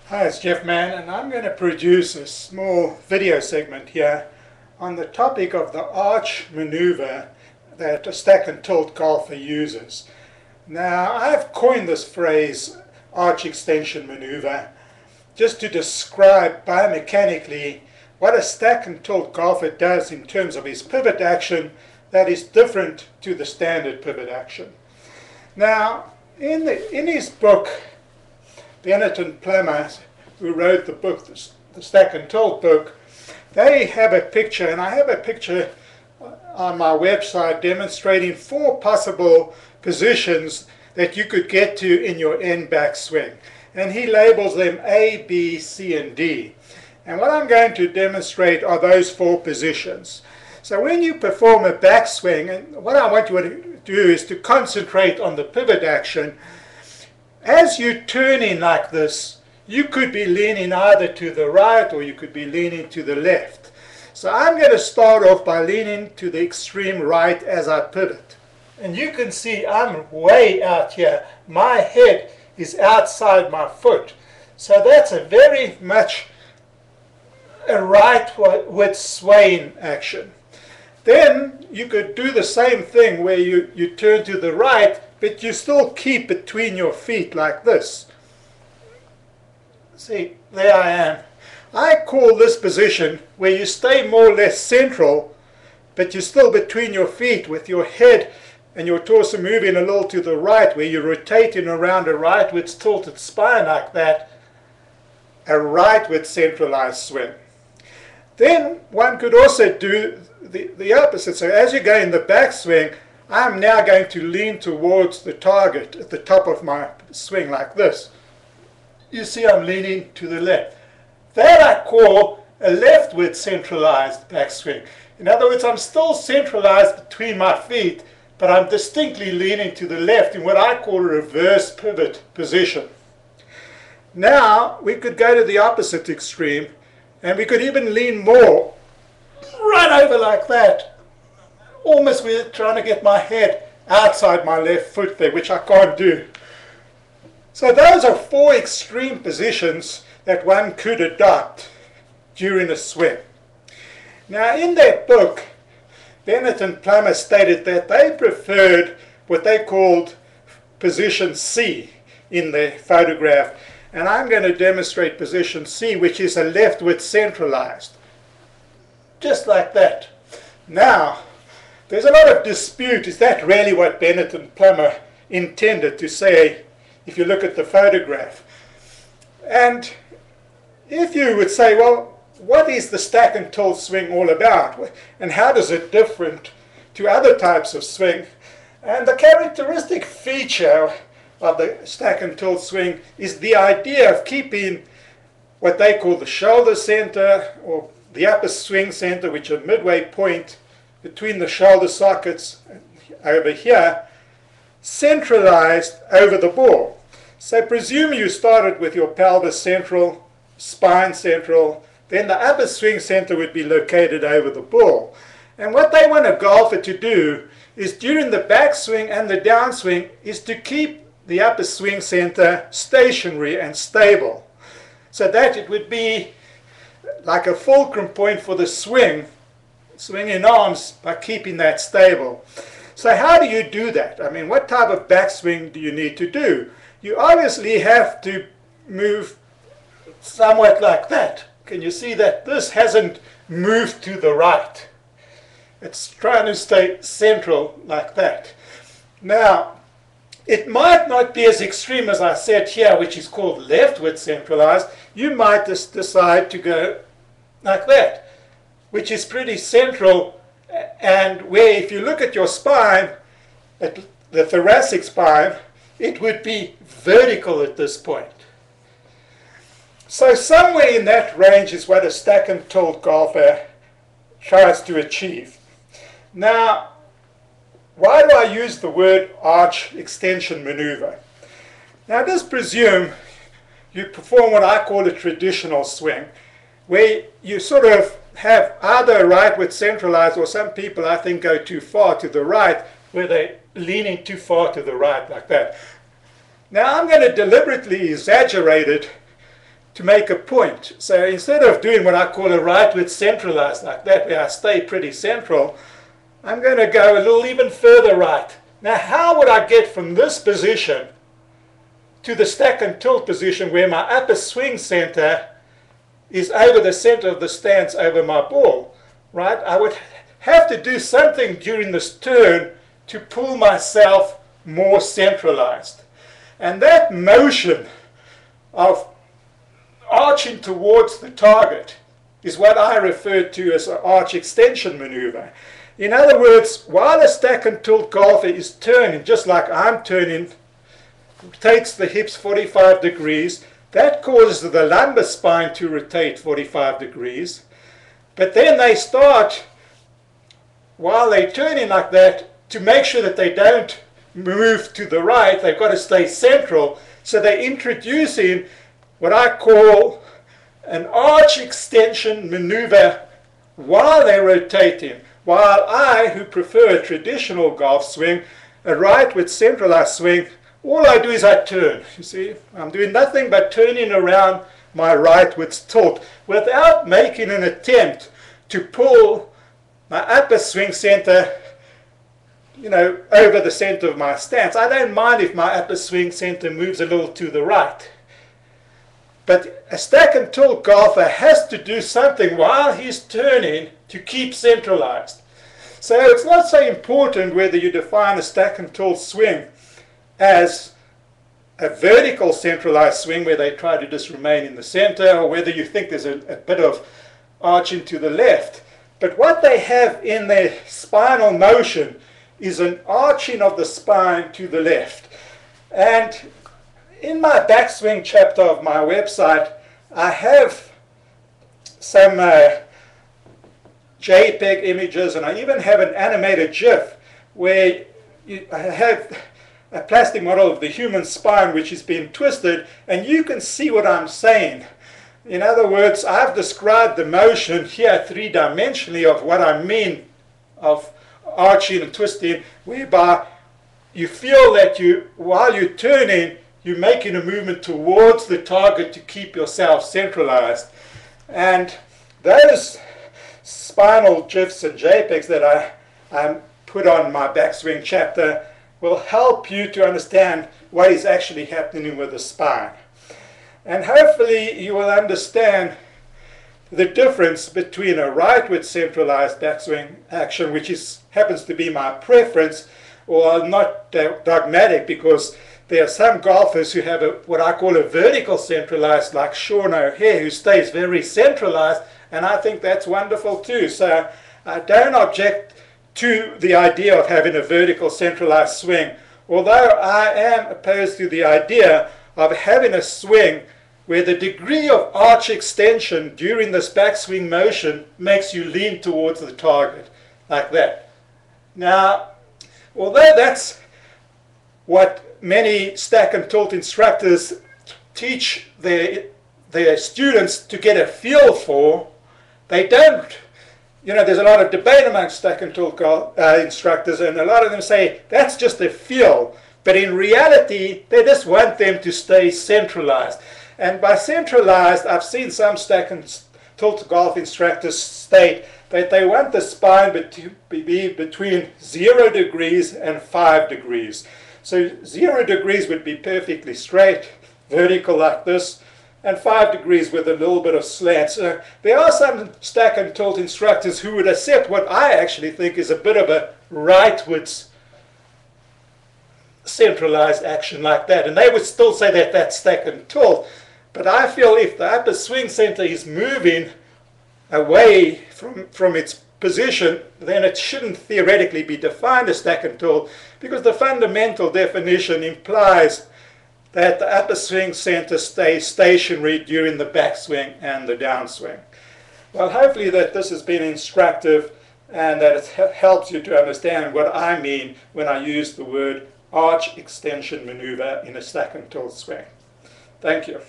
Hi, it's Jeff Mann, and I'm going to produce a small video segment here on the topic of the arch maneuver that a stack and tilt golfer uses. Now, I've coined this phrase, arch extension maneuver, just to describe biomechanically what a stack and tilt golfer does in terms of his pivot action that is different to the standard pivot action. Now, in his book, Bennett and Plummer, who wrote the book, the Stack and Tilt book, they have a picture, and I have a picture on my website demonstrating 4 possible positions that you could get to in your end backswing. And he labels them A, B, C, and D. And what I'm going to demonstrate are those 4 positions. So when you perform a backswing, and what I want you to do is to concentrate on the pivot action. As you turn in like this, you could be leaning either to the right or you could be leaning to the left. So I'm going to start off by leaning to the extreme right as I pivot. And you can see I'm way out here. My head is outside my foot. So that's a very much a rightward swaying action. Then you could do the same thing where you turn to the right, but you still keep between your feet like this. See, there I am. I call this position where you stay more or less central, but you're still between your feet with your head and your torso moving a little to the right, where you're rotating around a rightward tilted spine like that, a rightward centralized swing. Then one could also do the opposite. So as you go in the backswing, I'm now going to lean towards the target at the top of my swing like this. You see I'm leaning to the left. That I call a leftward centralized backswing. In other words, I'm still centralized between my feet, but I'm distinctly leaning to the left in what I call a reverse pivot position. Now we could go to the opposite extreme, and we could even lean more, right over like that. Almost we're trying to get my head outside my left foot there, which I can't do. So those are 4 extreme positions that one could adopt during a swing. Now in their book, Bennett and Plummer stated that they preferred what they called position C in their photograph. And I'm going to demonstrate position C, which is a leftward centralized. Just like that. Now, there's a lot of dispute. Is that really what Bennett and Plummer intended to say if you look at the photograph? And if you would say, well, what is the stack and tilt swing all about? And how does it differ to other types of swing? And the characteristic feature of the stack and tilt swing is the idea of keeping what they call the shoulder center or the upper swing center, which is a midway point between the shoulder sockets over here, centralized over the ball. So presume you started with your pelvis central, spine central, then the upper swing center would be located over the ball. And what they want a golfer to do is during the backswing and the downswing is to keep the upper swing center stationary and stable, so that it would be like a fulcrum point for the swinging arms by keeping that stable. So how do you do that? I mean, what type of backswing do you need to do? You obviously have to move somewhat like that. Can you see that this hasn't moved to the right? It's trying to stay central like that. Now, it might not be as extreme as I said here, which is called leftward centralized. You might just decide to go like that, which is pretty central, and where if you look at your spine, at the thoracic spine, it would be vertical at this point. So somewhere in that range is what a stack and tilt golfer tries to achieve. Now, why do I use the word arch extension maneuver? Now just presume you perform what I call a traditional swing, where you sort of have either rightward centralized, or some people I think go too far to the right, where they're leaning too far to the right like that. Now I'm going to deliberately exaggerate it to make a point. So instead of doing what I call a rightward centralized like that, where I stay pretty central, I'm going to go a little even further right. Now, how would I get from this position to the stack and tilt position where my upper swing center is over the center of the stance over my ball, right? I would have to do something during this turn to pull myself more centralized. And that motion of arching towards the target is what I refer to as an arch extension maneuver. In other words, while a stack and tilt golfer is turning, just like I'm turning, rotates the hips 45 degrees, that causes the lumbar spine to rotate 45 degrees. But then they start, while they're turning like that, to make sure that they don't move to the right, they've got to stay central. So they're introducing what I call an arch extension maneuver while they're rotating. While I, who prefer a traditional golf swing, a rightward centralized swing, all I do is I turn. You see, I'm doing nothing but turning around my rightwards tilt without making an attempt to pull my upper swing center, over the center of my stance. I don't mind if my upper swing center moves a little to the right. But a stack and tilt golfer has to do something while he's turning to keep centralized. So it's not so important whether you define a stack and tilt swing as a vertical centralized swing where they try to just remain in the center, or whether you think there's a bit of arching to the left. But what they have in their spinal motion is an arching of the spine to the left. And in my backswing chapter of my website, I have some JPEG images, and I even have an animated GIF where I have a plastic model of the human spine which is being twisted, and you can see what I'm saying. In other words, I've described the motion here three-dimensionally of what I mean of arching and twisting, whereby you feel that while you're turning, you're making a movement towards the target to keep yourself centralized. And those spinal GIFs and JPEGs that I put on my backswing chapter will help you to understand what is actually happening with the spine. And hopefully you will understand the difference between a rightward centralized backswing action, which happens to be my preference, or not dogmatic, because there are some golfers who have what I call a vertical centralized, like Sean O'Hare, who stays very centralized, and I think that's wonderful too. So I don't object to the idea of having a vertical centralized swing, although I am opposed to the idea of having a swing where the degree of arch extension during this backswing motion makes you lean towards the target, like that. Now, although that's what many stack and tilt instructors teach their students to get a feel for, they don't. There's a lot of debate amongst stack and tilt instructors, and a lot of them say that's just a feel. But in reality, they just want them to stay centralized. And by centralized, I've seen some stack and tilt golf instructors state that they want the spine to be between 0 degrees and 5 degrees. So 0 degrees would be perfectly straight, vertical like this, and 5 degrees with a little bit of slant. So there are some stack and tilt instructors who would accept what I actually think is a bit of a rightwards centralized action like that. And they would still say that that's stack and tilt. But I feel if the upper swing center is moving away from its position, then it shouldn't theoretically be defined as stack and tilt, because the fundamental definition implies that the upper swing center stays stationary during the backswing and the downswing. Well, hopefully that this has been instructive and that it helps you to understand what I mean when I use the word arch extension maneuver in a stack and tilt swing. Thank you.